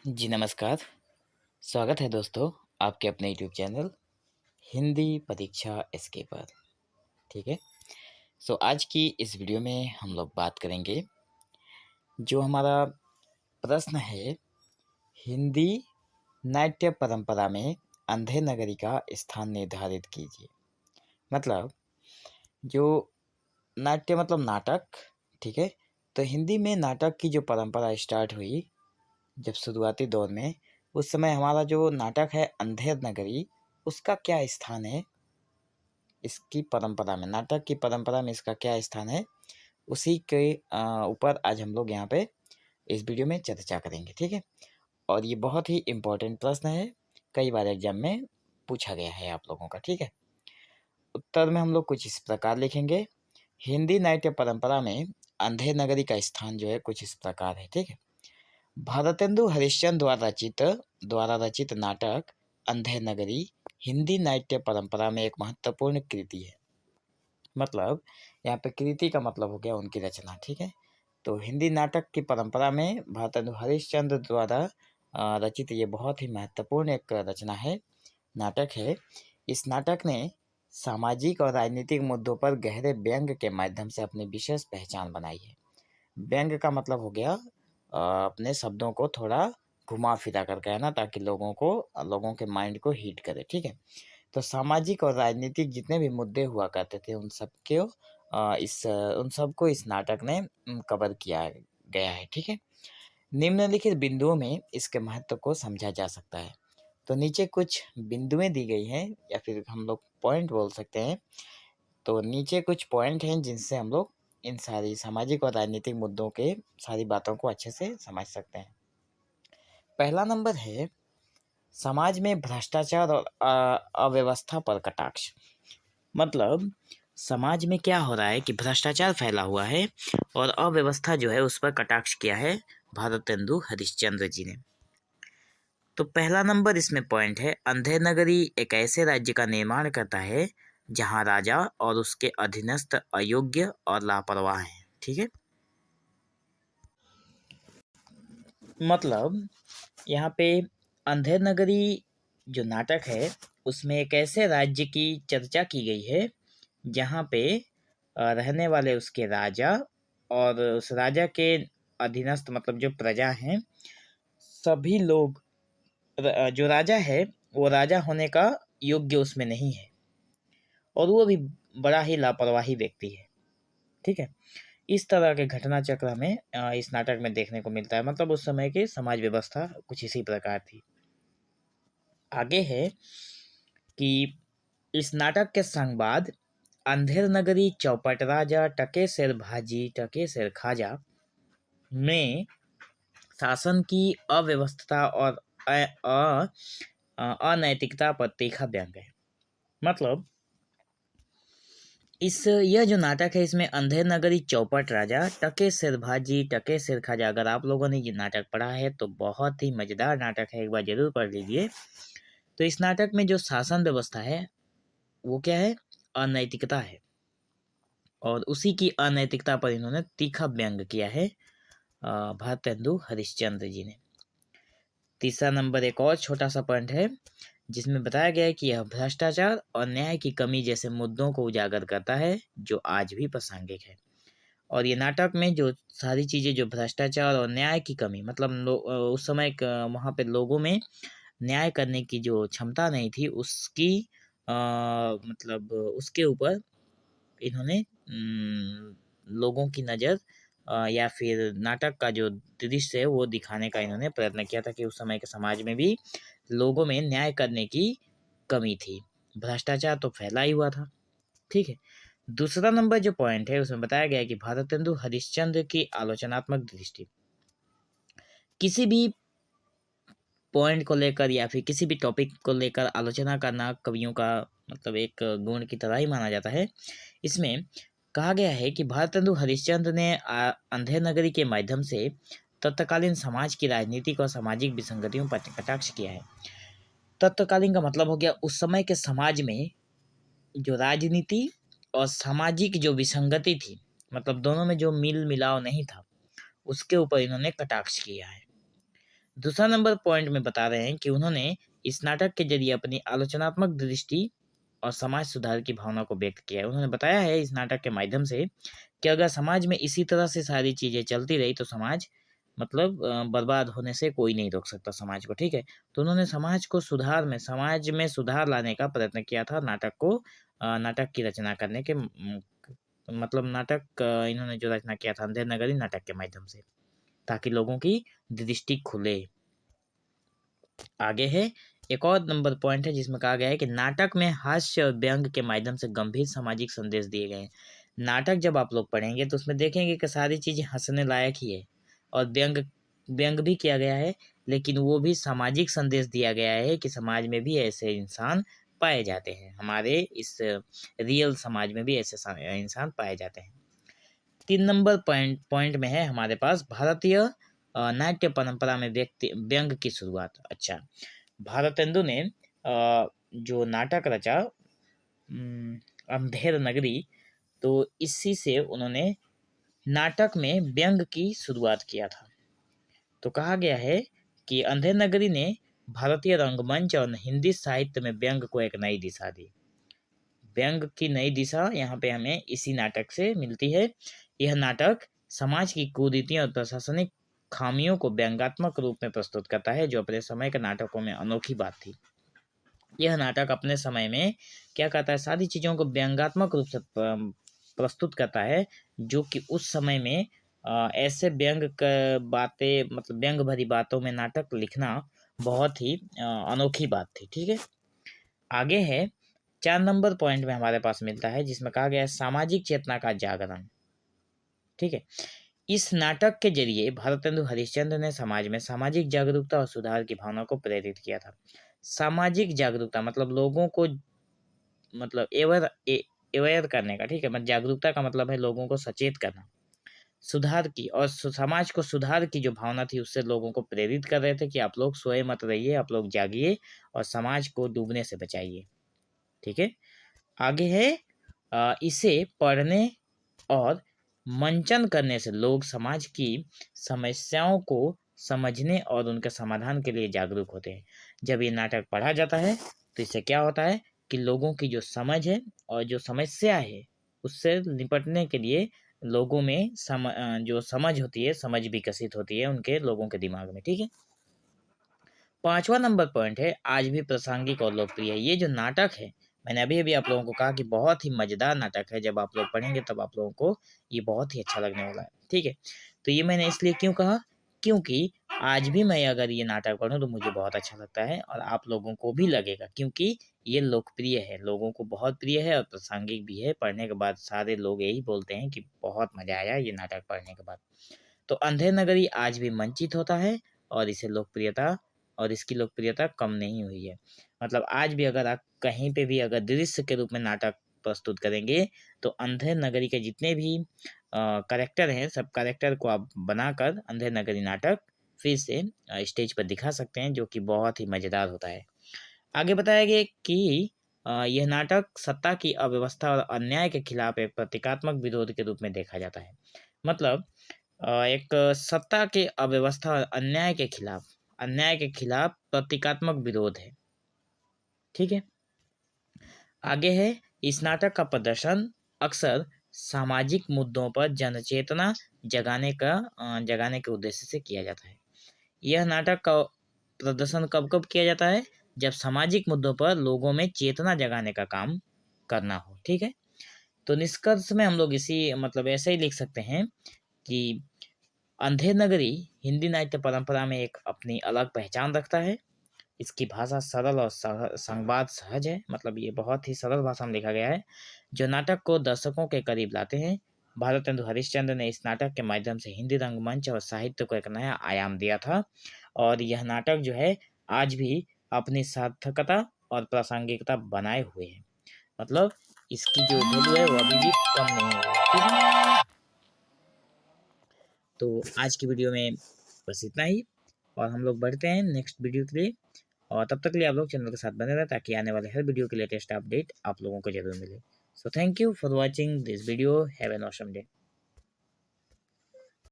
जी नमस्कार। स्वागत है दोस्तों आपके अपने यूट्यूब चैनल हिंदी परीक्षा एसके पर। ठीक है। आज की इस वीडियो में हम लोग बात करेंगे जो हमारा प्रश्न है, हिंदी नाट्य परंपरा में अंधे नगरी का स्थान निर्धारित कीजिए। मतलब जो नाट्य मतलब नाटक। ठीक है। तो हिंदी में नाटक की जो परंपरा स्टार्ट हुई जब शुरुआती दौर में, उस समय हमारा जो नाटक है अंधेर नगरी, उसका क्या स्थान है इसकी परंपरा में, नाटक की परंपरा में इसका क्या स्थान है, उसी के ऊपर आज हम लोग यहाँ पे इस वीडियो में चर्चा करेंगे। ठीक है। और ये बहुत ही इम्पोर्टेंट प्रश्न है, कई बार एग्जाम में पूछा गया है आप लोगों का। ठीक है। उत्तर में हम लोग कुछ इस प्रकार लिखेंगे, हिंदी नाट्य परंपरा में अंधेर नगरी का स्थान जो है कुछ इस प्रकार है। ठीक है। भारतेंदु हरिश्चंद्र द्वारा रचित नाटक अंधेर नगरी हिंदी नाट्य परंपरा में एक महत्वपूर्ण कृति है। मतलब यहाँ पे कृति का मतलब हो गया उनकी रचना। ठीक है। तो हिंदी नाटक की परंपरा में भारतेंदु हरिश्चंद्र द्वारा रचित ये बहुत ही महत्वपूर्ण एक रचना है, नाटक है। इस नाटक ने सामाजिक और राजनीतिक मुद्दों पर गहरे व्यंग के माध्यम से अपनी विशेष पहचान बनाई है। व्यंग का मतलब हो गया अपने शब्दों को थोड़ा घुमा फिरा कर कहना, ताकि लोगों के माइंड को हिट करे। ठीक है। तो सामाजिक और राजनीतिक जितने भी मुद्दे हुआ करते थे उन सबको इस नाटक ने कवर किया गया है। ठीक है। निम्नलिखित बिंदुओं में इसके महत्व को समझा जा सकता है। तो नीचे कुछ बिंदुएं दी गई हैं, या फिर हम लोग पॉइंट बोल सकते हैं। तो नीचे कुछ पॉइंट हैं जिनसे हम लोग इन सारी सामाजिक और राजनीतिक मुद्दों के सारी बातों को अच्छे से समझ सकते हैं। पहला नंबर है, समाज में भ्रष्टाचार और अव्यवस्था पर कटाक्ष। मतलब समाज में क्या हो रहा है कि भ्रष्टाचार फैला हुआ है और अव्यवस्था जो है उस पर कटाक्ष किया है भारतेंदु हरिश्चंद्र जी ने। तो पहला नंबर इसमें पॉइंट है, अंधेर नगरी एक ऐसे राज्य का निर्माण करता है जहां राजा और उसके अधीनस्थ अयोग्य और लापरवाह हैं। ठीक है। मतलब यहाँ पे अंधेर नगरी जो नाटक है उसमें एक ऐसे राज्य की चर्चा की गई है जहाँ पे रहने वाले उसके राजा और उस राजा के अधीनस्थ मतलब जो प्रजा हैं, सभी लोग जो राजा है वो राजा होने का योग्य उसमें नहीं है, और वो भी बड़ा ही लापरवाही व्यक्ति है। ठीक है। इस तरह के घटना चक्र हमें इस नाटक में देखने को मिलता है। मतलब उस समय की समाज व्यवस्था कुछ इसी प्रकार थी। आगे है कि इस नाटक के संवाद अंधेर नगरी चौपट राजा टके सिर भाजी टके सिर खाजा में शासन की अव्यवस्था और अनैतिकता पर तीखा व्यंग है। मतलब यह जो नाटक है इसमें अंधेर नगरी चौपट राजा टके सिर भाजी टके सिर खाजा, अगर आप लोगों ने ये नाटक पढ़ा है तो बहुत ही मजेदार नाटक है, एक बार जरूर पढ़ लीजिए। तो इस नाटक में जो शासन व्यवस्था है वो क्या है, अनैतिकता है, और उसी की अनैतिकता पर इन्होंने तीखा व्यंग किया है भारतेंदु हरिश्चंद्र जी ने। तीसरा नंबर एक और छोटा सा पॉइंट है जिसमें बताया गया है कि यह भ्रष्टाचार और न्याय की कमी जैसे मुद्दों को उजागर करता है जो आज भी प्रासंगिक है। और ये नाटक में जो सारी चीजें, जो भ्रष्टाचार और न्याय की कमी, मतलब उस समय वहाँ पे लोगों में न्याय करने की जो क्षमता नहीं थी उसकी मतलब उसके ऊपर इन्होंने लोगों की नज़र या फिर नाटक का जो दृश्य है वो दिखाने का इन्होंने प्रयत्न किया था कि उस समय के समाज में भी लोगों में न्याय करने की कमी थी, भ्रष्टाचार तो फैला ही हुआ था। ठीक है। दूसरा नंबर जो पॉइंट है उसमें बताया गया है कि भारतेंदु हरिश्चंद्र की आलोचनात्मक दृष्टि। किसी भी पॉइंट को लेकर या फिर किसी भी टॉपिक को लेकर आलोचना करना कवियों का मतलब एक गुण की तरह ही माना जाता है। इसमें कहा गया है कि भारतेंदु हरिश्चंद्र ने अंधेर नगरी के माध्यम से तत्कालीन समाज की राजनीतिक और सामाजिक विसंगतियों पर कटाक्ष किया है। तत्कालीन का मतलब हो गया उस समय के समाज में जो राजनीति और सामाजिक जो विसंगति थी, मतलब दोनों में जो मिल मिलाव नहीं था, उसके ऊपर इन्होंने कटाक्ष किया है। दूसरा नंबर पॉइंट में बता रहे हैं कि उन्होंने इस नाटक के जरिए अपनी आलोचनात्मक दृष्टि और समाज सुधार की भावना को व्यक्त किया है। उन्होंने बताया है इस नाटक के माध्यम से कि अगर समाज में इसी तरह से सारी चीजें चलती रही तो समाज मतलब बर्बाद होने से कोई नहीं रोक सकता समाज को, ठीक है। तो उन्होंने समाज में सुधार लाने का प्रयत्न किया था नाटक की रचना करने के मतलब नाटक इन्होंने जो रचना किया था अंधेर नगरी नाटक के माध्यम से, ताकि लोगों की दृष्टि खुले। आगे है एक और नंबर पॉइंट है जिसमें कहा गया है कि नाटक में हास्य और व्यंग के माध्यम से गंभीर सामाजिक संदेश दिए गए हैं। नाटक जब आप लोग पढ़ेंगे तो उसमें देखेंगे कि सारी चीजें हंसने लायक ही है और व्यंग व्यंग भी किया गया है, लेकिन वो भी सामाजिक संदेश दिया गया है कि समाज में भी ऐसे इंसान पाए जाते हैं, हमारे इस रियल समाज में भी ऐसे इंसान पाए जाते हैं। 3 नंबर पॉइंट में है हमारे पास भारतीय नाट्य परंपरा में व्यंग की शुरुआत। अच्छा, भारतेंदु ने जो नाटक रचा अंधेर नगरी, तो इसी से उन्होंने नाटक में व्यंग की शुरुआत किया था। तो कहा गया है कि अंधेर नगरी ने भारतीय रंगमंच और हिंदी साहित्य में व्यंग को एक नई दिशा दी। व्यंग की नई दिशा यहाँ पे हमें इसी नाटक से मिलती है। यह नाटक समाज की कुरीतियों और प्रशासनिक खामियों को व्यंग्यात्मक रूप में प्रस्तुत करता है, जो अपने समय के नाटकों में अनोखी बात थी। यह नाटक अपने समय में क्या करता है, सारी चीजों को व्यंग्यात्मक रूप से प्रस्तुत करता है, जो कि उस समय में ऐसे बातें मतलब व्यंग भरी बातों में नाटक लिखना बहुत ही अनोखी बात थी, ठीक है। आगे है 4 नंबर पॉइंट में हमारे पास मिलता है जिसमें कहा गया है सामाजिक चेतना का जागरण, ठीक है। इस नाटक के जरिए भारतेंदु हरिश्चंद्र ने समाज में सामाजिक जागरूकता और सुधार की भावना को प्रेरित किया था। सामाजिक जागरूकता मतलब लोगों को मतलब अवेयर करने का, ठीक है। मतलब जागरूकता का मतलब है लोगों को सचेत करना, सुधार की और समाज को सुधार की जो भावना थी उससे लोगों को प्रेरित कर रहे थे कि आप लोग सोए मत रहिए, आप लोग जागिए और समाज को डूबने से बचाइए, ठीक है। आगे है इसे पढ़ने और मंचन करने से लोग समाज की समस्याओं को समझने और उनके समाधान के लिए जागरूक होते हैं। जब ये नाटक पढ़ा जाता है तो इससे क्या होता है कि लोगों की जो समझ है और जो समस्या है उससे निपटने के लिए लोगों में जो समझ होती है, समझ विकसित होती है उनके लोगों के दिमाग में, ठीक है। 5वां नंबर पॉइंट है आज भी प्रासंगिक और लोकप्रिय है। ये जो नाटक है, मैंने अभी अभी आप लोगों को कहा कि बहुत ही मजेदार नाटक है, जब आप लोग पढ़ेंगे तब आप लोगों को ये बहुत ही अच्छा लगने वाला है, ठीक है। तो ये मैंने इसलिए क्यों कहा, क्योंकि आज भी मैं अगर ये नाटक पढ़ूं तो मुझे बहुत अच्छा लगता है और आप लोगों को भी लगेगा, क्योंकि ये लोकप्रिय है, लोगों को बहुत प्रिय है और प्रासंगिक भी है। पढ़ने के बाद सारे लोग यही बोलते हैं कि बहुत मजा आया ये नाटक पढ़ने के बाद। तो अंधेर नगरी आज भी मंचित होता है और इसकी लोकप्रियता कम नहीं हुई है। मतलब आज भी अगर आप कहीं पे भी अगर दृश्य के रूप में नाटक प्रस्तुत करेंगे तो अंधेर नगरी के जितने भी कैरेक्टर हैं, सब कैरेक्टर को आप बनाकर अंधेर नगरी नाटक फिर से स्टेज पर दिखा सकते हैं, जो कि बहुत ही मजेदार होता है। आगे बताया गया कि यह नाटक सत्ता की अव्यवस्था और अन्याय के खिलाफ एक प्रतीकात्मक विरोध के रूप में देखा जाता है। मतलब एक सत्ता के अव्यवस्था और अन्याय के खिलाफ प्रतीकात्मक विरोध है, ठीक है। आगे है इस नाटक का प्रदर्शन अक्सर सामाजिक मुद्दों पर जनचेतना जगाने के उद्देश्य से किया जाता है। यह नाटक का प्रदर्शन कब कब किया जाता है, जब सामाजिक मुद्दों पर लोगों में चेतना जगाने का काम करना हो, ठीक है। तो निष्कर्ष में हम लोग इसी मतलब ऐसे ही लिख सकते हैं कि अंधेर नगरी हिंदी नाट्य परंपरा में एक अपनी अलग पहचान रखता है। इसकी भाषा सरल और संवाद सहज है, मतलब ये बहुत ही सरल भाषा में लिखा गया है, जो नाटक को दर्शकों के करीब लाते हैं। भारतेंदु हरिश्चंद्र ने इस नाटक के माध्यम से हिंदी रंगमंच और साहित्य को एक नया आयाम दिया था और यह नाटक जो है आज भी अपनी सार्थकता और प्रासंगिकता बनाए हुए है। मतलब इसकी जो वैल्यू है वो अभी भी कम नहीं हुई है, ठीक है। तो आज की वीडियो में बस इतना ही और हम लोग बढ़ते हैं नेक्स्ट वीडियो के लिए, और तब तक के लिए आप लोग चैनल के साथ बने रहें ताकि आने वाले हर वीडियो के लेटेस्ट अपडेट आप लोगों को जरूर मिले। So thank you for watching this video, have an awesome day.